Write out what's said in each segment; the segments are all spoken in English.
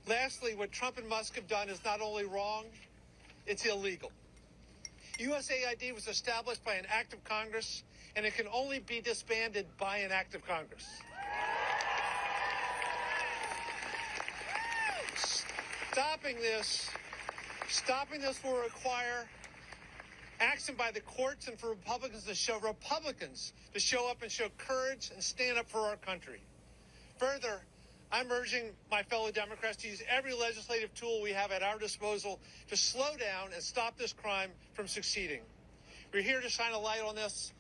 Lastly, what Trump and Musk have done is not only wrong, it's illegal. USAID was established by an act of Congress, and it can only be disbanded by an act of Congress. Stopping this will require action by the courts and for Republicans to show up and show courage and stand up for our country. Further, I'm urging my fellow Democrats to use every legislative tool we have at our disposal to slow down and stop this crime from succeeding. We're here to shine a light on this.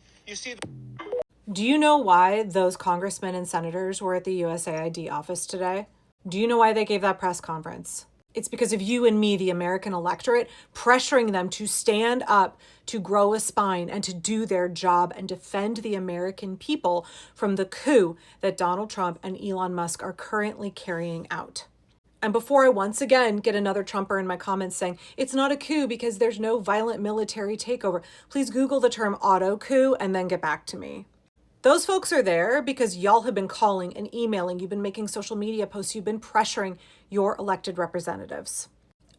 Do you know why those congressmen and senators were at the USAID office today? Do you know why they gave that press conference? It's because of you and me, the American electorate, pressuring them to stand up, to grow a spine, and to do their job and defend the American people from the coup that Donald Trump and Elon Musk are currently carrying out. And before I once again get another Trumper in my comments saying, it's not a coup because there's no violent military takeover, please Google the term auto coup and then get back to me. Those folks are there because y'all have been calling and emailing, you've been making social media posts, you've been pressuring your elected representatives.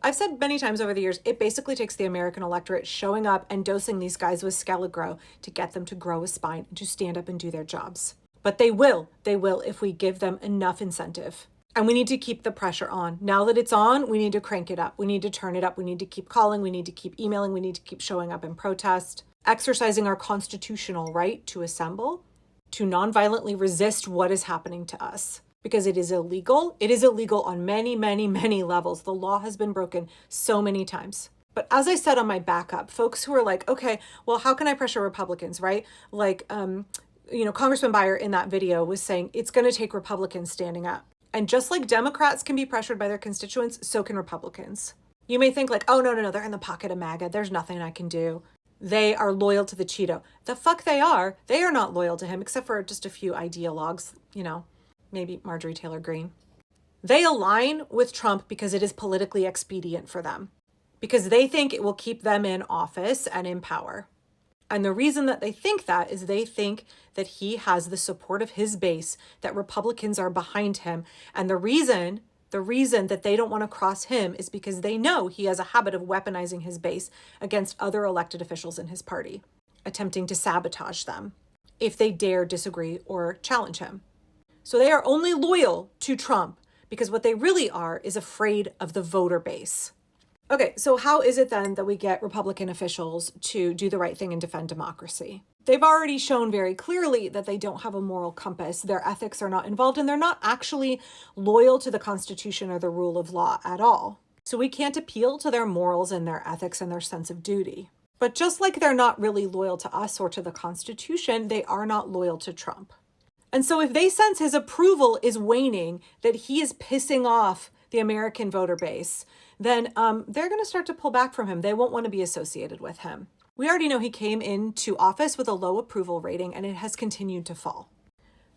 I've said many times over the years, it basically takes the American electorate showing up and dosing these guys with Scaligro to get them to grow a spine and to stand up and do their jobs. But they will if we give them enough incentive. And we need to keep the pressure on. Now that it's on, we need to crank it up. We need to turn it up. We need to keep calling. We need to keep emailing. We need to keep showing up in protest, exercising our constitutional right to assemble, to nonviolently resist what is happening to us. Because it is illegal. It is illegal on many, many, many levels. The law has been broken so many times. But as I said on my backup, folks who are like, okay, well, how can I pressure Republicans, right? Like, Congressman Beyer in that video was saying it's going to take Republicans standing up. And just like Democrats can be pressured by their constituents, so can Republicans. You may think like, oh, no, they're in the pocket of MAGA. There's nothing I can do. They are loyal to the Cheeto. The fuck they are. They are not loyal to him, except for just a few ideologues, maybe Marjorie Taylor Greene. They align with Trump because it is politically expedient for them, because they think it will keep them in office and in power. And the reason that they think that is they think that he has the support of his base, that Republicans are behind him. And the reason that they don't want to cross him is because they know he has a habit of weaponizing his base against other elected officials in his party, attempting to sabotage them if they dare disagree or challenge him. So they are only loyal to Trump because what they really are is afraid of the voter base. Okay, so how is it then that we get Republican officials to do the right thing and defend democracy? They've already shown very clearly that they don't have a moral compass. Their ethics are not involved, and they're not actually loyal to the Constitution or the rule of law at all. So we can't appeal to their morals and their ethics and their sense of duty. But just like they're not really loyal to us or to the Constitution, they are not loyal to Trump. And so if they sense his approval is waning, that he is pissing off the American voter base, then they're going to start to pull back from him. They won't want to be associated with him. We already know he came into office with a low approval rating, and it has continued to fall.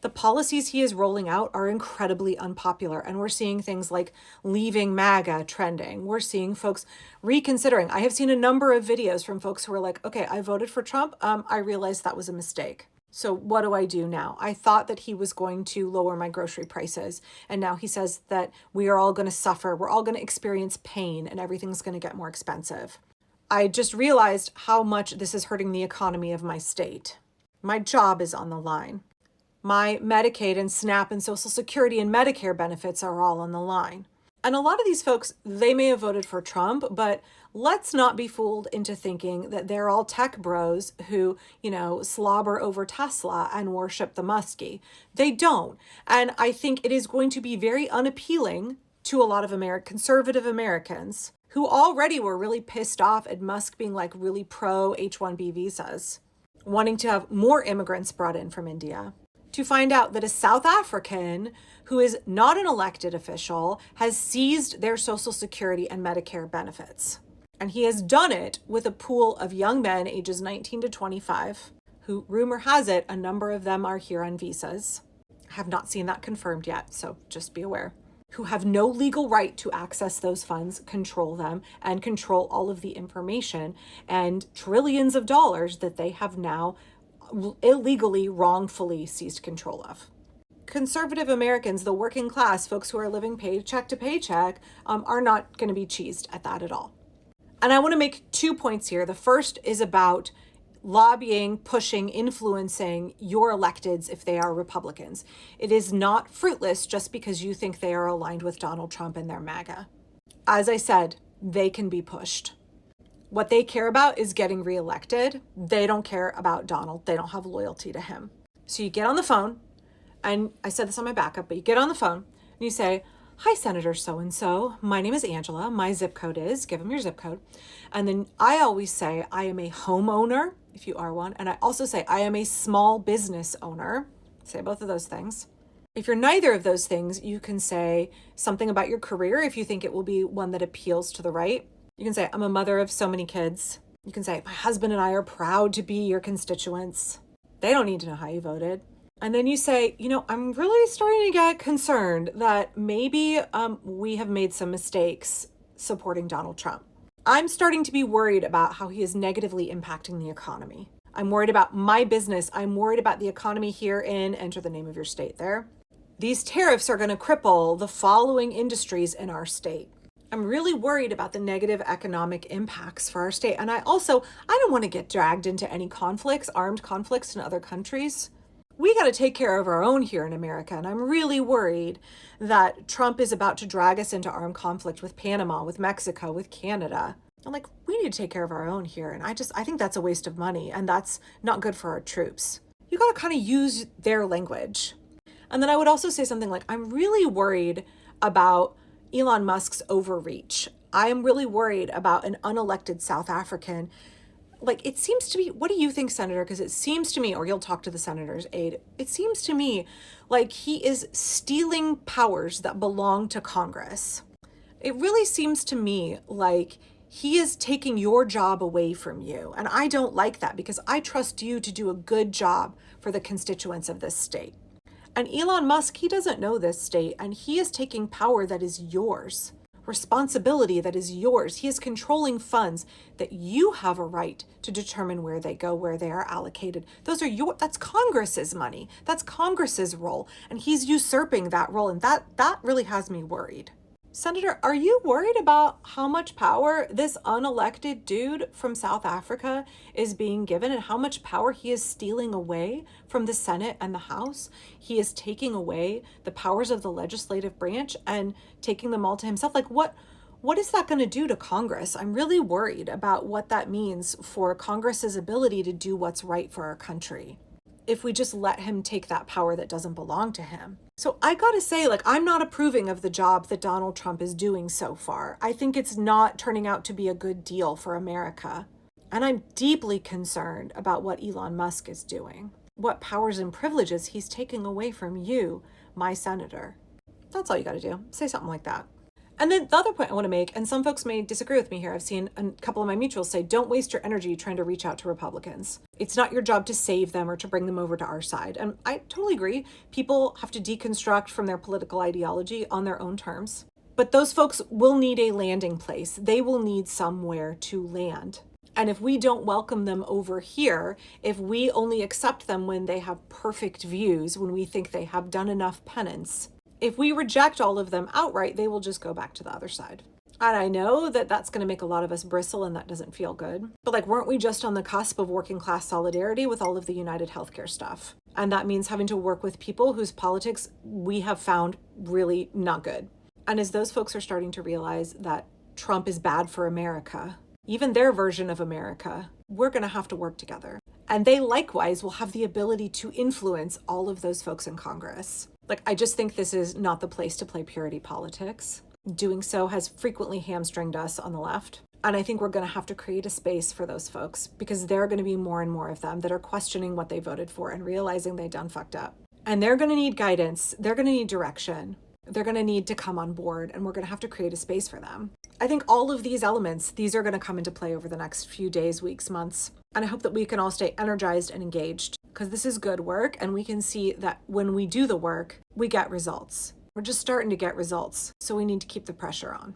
The policies he is rolling out are incredibly unpopular, and we're seeing things like leaving MAGA trending. We're seeing folks reconsidering. I have seen a number of videos from folks who are like, okay, I voted for Trump. I realized that was a mistake. So what do I do now? I thought that he was going to lower my grocery prices. And now he says that we are all going to suffer. We're all going to experience pain and everything's going to get more expensive. I just realized how much this is hurting the economy of my state. My job is on the line. My Medicaid and SNAP and Social Security and Medicare benefits are all on the line. And a lot of these folks, they may have voted for Trump, but let's not be fooled into thinking that they're all tech bros who, slobber over Tesla and worship the Muskie. They don't. And I think it is going to be very unappealing to a lot of conservative Americans who already were really pissed off at Musk being like really pro H-1B visas, wanting to have more immigrants brought in from India, to find out that a South African who is not an elected official has seized their Social Security and Medicare benefits. And he has done it with a pool of young men ages 19 to 25, who, rumor has it, a number of them are here on visas. I have not seen that confirmed yet, so just be aware. Who have no legal right to access those funds, control them, and control all of the information and trillions of dollars that they have now illegally, wrongfully seized control of. conservative Americans, the working class, folks who are living paycheck to paycheck, are not going to be cheesed at that at all. And I want to make 2 points here. The first is about lobbying, pushing, influencing your electeds if they are Republicans. It is not fruitless just because you think they are aligned with Donald Trump and their MAGA. As I said, they can be pushed. What they care about is getting reelected. They don't care about Donald. They don't have loyalty to him. So you get on the phone, and I said this on my backup, but you get on the phone and you say, "Hi, Senator so-and-so. My name is Angela. My zip code is," give them your zip code. And then I always say, "I am a homeowner," if you are one. And I also say, "I am a small business owner." Say both of those things. If you're neither of those things, you can say something about your career if you think it will be one that appeals to the right. You can say, "I'm a mother of so many kids." You can say, "My husband and I are proud to be your constituents." They don't need to know how you voted. And then you say, "I'm really starting to get concerned that maybe we have made some mistakes supporting Donald Trump. I'm starting to be worried about how he is negatively impacting the economy. I'm worried about my business. I'm worried about the economy here in," enter the name of your state there. "These tariffs are going to cripple the following industries in our state. I'm really worried about the negative economic impacts for our state. And I don't want to get dragged into any conflicts, armed conflicts in other countries. We got to take care of our own here in America. And I'm really worried that Trump is about to drag us into armed conflict with Panama, with Mexico, with Canada. I'm like, we need to take care of our own here. And I think that's a waste of money. And that's not good for our troops." You got to kind of use their language. And then I would also say something like, "I'm really worried about Elon Musk's overreach. I am really worried about an unelected South African. Like, it seems to me," what do you think, Senator? Because it seems to me, or you'll talk to the senator's aide, it seems to me like he is stealing powers that belong to Congress. It really seems to me like he is taking your job away from you. And I don't like that because I trust you to do a good job for the constituents of this state. And Elon Musk, he doesn't know this state, and he is taking power that is yours, responsibility that is yours. He is controlling funds that you have a right to determine where they go, where they are allocated. That's Congress's money. That's Congress's role, and he's usurping that role, and that really has me worried. Senator, are you worried about how much power this unelected dude from South Africa is being given and how much power he is stealing away from the Senate and the House? He is taking away the powers of the legislative branch and taking them all to himself. Like, what is that going to do to Congress? I'm really worried about what that means for Congress's ability to do what's right for our country if we just let him take that power that doesn't belong to him. So I gotta say, I'm not approving of the job that Donald Trump is doing so far. I think it's not turning out to be a good deal for America. And I'm deeply concerned about what Elon Musk is doing, what powers and privileges he's taking away from you, my senator. That's all you gotta do. Say something like that. And then the other point I want to make, and some folks may disagree with me here, I've seen a couple of my mutuals say, don't waste your energy trying to reach out to Republicans. It's not your job to save them or to bring them over to our side. And I totally agree. People have to deconstruct from their political ideology on their own terms. But those folks will need a landing place. They will need somewhere to land. And if we don't welcome them over here, if we only accept them when they have perfect views, when we think they have done enough penance, if we reject all of them outright, they will just go back to the other side. And I know that that's going to make a lot of us bristle and that doesn't feel good. But weren't we just on the cusp of working class solidarity with all of the United Healthcare stuff? And that means having to work with people whose politics we have found really not good. And as those folks are starting to realize that Trump is bad for America, even their version of America, we're going to have to work together. And they likewise will have the ability to influence all of those folks in Congress. I just think this is not the place to play purity politics. Doing so has frequently hamstringed us on the left. And I think we're going to have to create a space for those folks because there are going to be more and more of them that are questioning what they voted for and realizing they done fucked up. And they're going to need guidance. They're going to need direction. They're going to need to come on board, and we're going to have to create a space for them. I think all of these elements, these are going to come into play over the next few days, weeks, months. And I hope that we can all stay energized and engaged because this is good work, and we can see that when we do the work, we get results. We're just starting to get results, so we need to keep the pressure on.